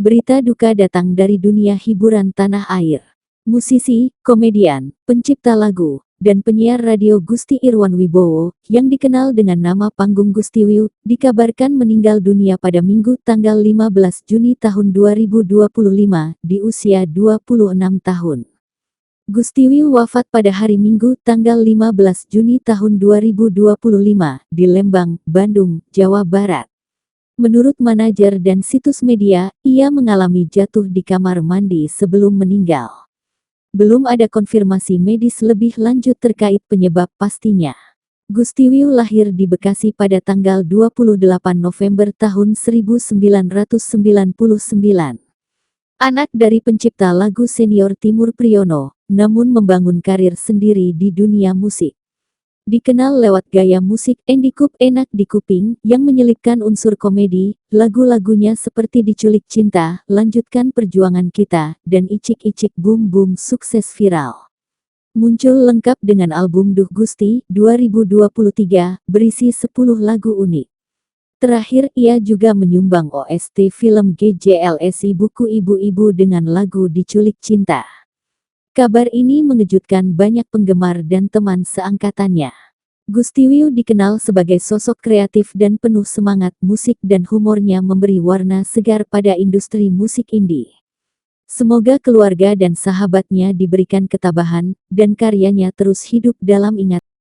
Berita duka datang dari dunia hiburan tanah air. Musisi, komedian, pencipta lagu, dan penyiar radio Gusti Irwan Wibowo, yang dikenal dengan nama panggung Gustiwiw, dikabarkan meninggal dunia pada Minggu tanggal 15 Juni tahun 2025, di usia 26 tahun. Gustiwiw wafat pada hari Minggu tanggal 15 Juni tahun 2025, di Lembang, Bandung, Jawa Barat. Menurut manajer dan situs media, ia mengalami jatuh di kamar mandi sebelum meninggal. Belum ada konfirmasi medis lebih lanjut terkait penyebab pastinya. Gustiwiw lahir di Bekasi pada tanggal 28 November tahun 1999. Anak dari pencipta lagu senior Timur Priyono, namun membangun karir sendiri di dunia musik. Dikenal lewat gaya musik Andy Cup enak di kuping, yang menyelipkan unsur komedi, lagu-lagunya seperti Diculik Cinta, Lanjutkan Perjuangan Kita, dan Icik-Icik Boom Boom sukses viral. Muncul lengkap dengan album Duh Gusti, 2023, berisi 10 lagu unik. Terakhir ia juga menyumbang OST film GJLSI Buku Ibu-Ibu dengan lagu Diculik Cinta. Kabar ini mengejutkan banyak penggemar dan teman seangkatannya. Gustiwiw dikenal sebagai sosok kreatif dan penuh semangat musik dan humornya memberi warna segar pada industri musik indie. Semoga keluarga dan sahabatnya diberikan ketabahan, dan karyanya terus hidup dalam ingatan.